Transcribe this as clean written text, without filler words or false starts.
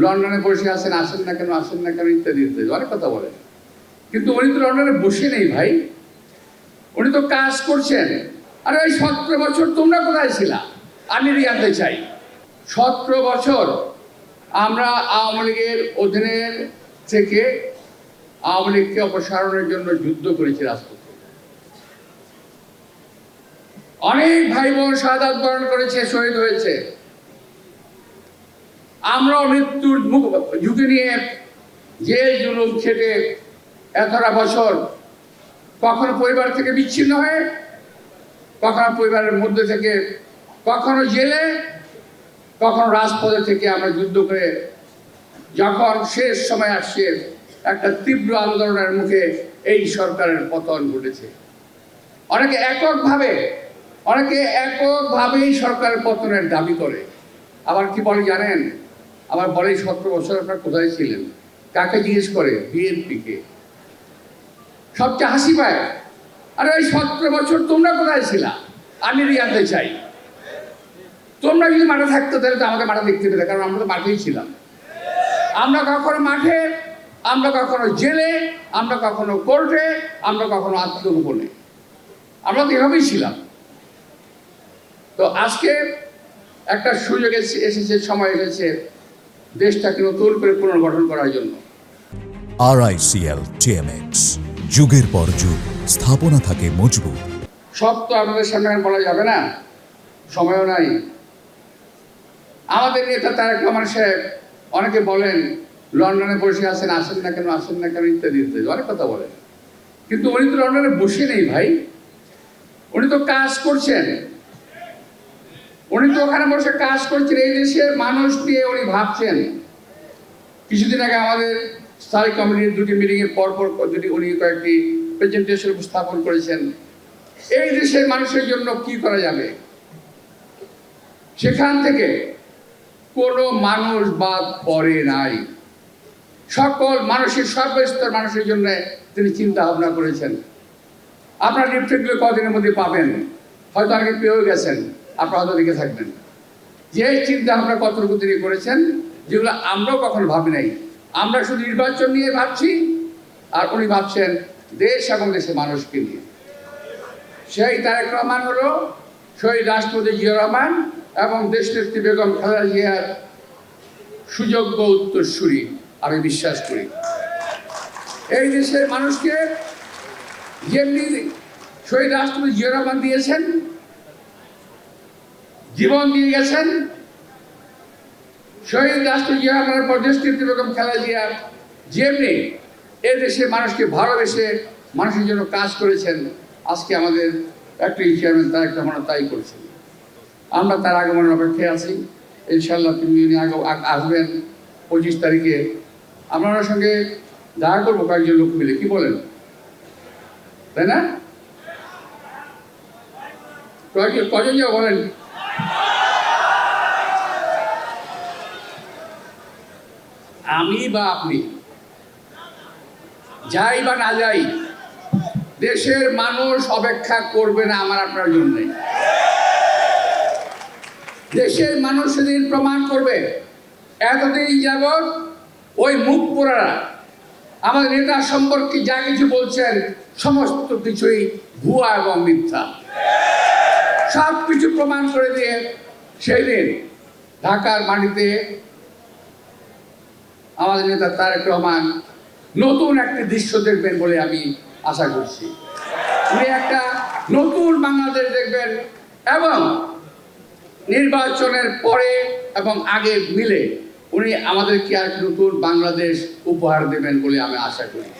লন্ডনে বসে আছেন, আসেন না কেন, আসেন না কেন, ইত্যাদি ইত্যাদি অনেক কথা বলেন। কিন্তু উনি তো লন্ডনে বসে নেই ভাই, উনি তো কাজ করছেন। আর ওই 17 বছর তোমরা কোথায় ছিলা আমি জানতে চাই। 17 বছর আমরা আওয়ামী লীগের অধীনে থেকে আওয়ামী লীগকে অপসারণের জন্য যুদ্ধ করেছি রাজপথে। অনেক ভাই বোন শাহাদাত বরণ করেছে, শহীদ হয়েছে। আমরাও মৃত্যুর ঝুঁকি নিয়ে জেল জুলুম খেটে এতটা বছর কখনো পরিবার থেকে বিচ্ছিন্ন হয়ে, কখনো পরিবারের মধ্যে থেকে, কখনো জেলে, কখনো রাজপথে থেকে আমরা যুদ্ধ করে যখন শেষ সময় আসছে, একটা তীব্র আন্দোলনের মুখে এই সরকারের পতন ঘটেছে। অনেকে এককভাবেই সরকারের পতনের দাবি করে। আবার কি বলে জানেন? আবার বলে 17 বছর আপনার কোথায় ছিলেন। কাকে জিজ্ঞেস করে? বিএনপিকে। সবচেয়ে হাসি পায়, আরে ওই 17 বছর তোমরা কোথায় ছিলা আমি জানতে চাই। তোমরা যদি মাঠে থাকতো তাহলে তো আমাদের মাঠে দেখতে পেতে, কারণ আমরা তো মাঠেই ছিলাম। আমরা কখনো মাঠে, আমরা কখনো জেলে, আমরা কখনো কোর্টে, আমরা কখনো আত্মগোপনে, আমরা তো এভাবেই ছিলাম। তো আজকে একটা সুযোগ এসেছে, সময় এসেছে দেশটাকে নতুন করে পুনর্গঠন করার জন্য। RICL TMX, যুগের পর যুগ স্থাপনা থাকে মজবুত। সব তো আপনাদের সামনে বলা যাবে না, সময়ও নাই। আমাদের নেতা তারেক রহমান সাহেব অনেকে বলেন লন্ডনে বসে আছেন, আসেন না কেন, আসেন না কেন, ইত্যাদি ইত্যাদি অনেক কথা বলেন। কিন্তু উনি তো লন্ডনে বসে নেই ভাই, উনি তো কাজ করছেন। উনি তো ওখানে বসে কাজ করছেন, এই দেশের মানুষ নিয়ে উনি ভাবছেন। কিছুদিন আগে আমাদের স্থায়ী কমিটির দুটি মিটিংয়ের পর উনি কয়েকটি প্রেজেন্টেশন উপস্থাপন করেছেন। এই দেশের মানুষের জন্য কি করা যাবে, সেখান থেকে কোনো মানুষ বাদ পড়ে নাই। সকল মানুষের, সর্বস্তর মানুষের জন্য তিনি চিন্তা ভাবনা করেছেন। আপনার লিফলেটগুলো কদিনের মধ্যে পাবেন, হয়তো আগে পেয়েও গেছেন, আপনারা হয়তো দেখে থাকবেন। যে চিন্তা ভাবনা কতটুকু তিনি করেছেন, যেগুলো আমরাও কখনো ভাবি নাই। আমরা শুধু নির্বাচন নিয়ে ভাবছি, আর উনি ভাবছেন দেশ এবং দেশের মানুষকে নিয়ে। সেই তারেক রহমান হলো শহীদ রাষ্ট্রপতি জিয়া রহমান এবং দেশনেত্রী বেগম খালেদা জিয়ার সুযোগ্য উত্তরসূরি আমি বিশ্বাস করি। এই দেশের মানুষকে যেমনি শহীদ রাষ্ট্রপতি জিয়া রহমান দিয়েছেন, জীবন দিয়ে গেছেন, শহীদ রাষ্ট্রপতি জিয়া রহমানের পর দেশনেত্রী বেগম খালেদা জিয়া যেমনি এই দেশের মানুষকে ভালোবেসে মানুষের জন্য কাজ করেছেন, আজকে আমাদের একটা চেয়ারম্যান তারেক রহমান তাই করেছেন। আমরা তার আগমনের অপেক্ষায় আছি। ইনশাল্লাহ তিনি আসবেন 25 তারিখে। আমরা ওনার সঙ্গে দেখা করবো কয়েকজন লোক মিলে, কি বলেন, তাই না? কজন যাও বলেন? আমি বা আপনি যাই বা না যাই, দেশের মানুষ অপেক্ষা করবে না আমার আপনার জন্য। দেশের মানুষ সেদিন প্রমাণ করবে এতদিন যাবৎ ওই মুখ পোড়ারা আমাদের নেতা সম্পর্কে যা কিছু বলছেন সমস্ত কিছুই ভুয়া এবং মিথ্যা। সব কিছু প্রমাণ করে দিয়ে সেই দিন ঢাকার মাটিতে আমাদের নেতা তারেক রহমান নতুন একটি দৃশ্য দেখবেন বলে আমি আশা করছি। উনি একটা নতুন বাংলাদেশ দেখবেন এবং নির্বাচনের পরে এবং আগে মিলে উনি আমাদেরকে আর নতুন বাংলাদেশ উপহার দেবেন বলে আমি আশা করি।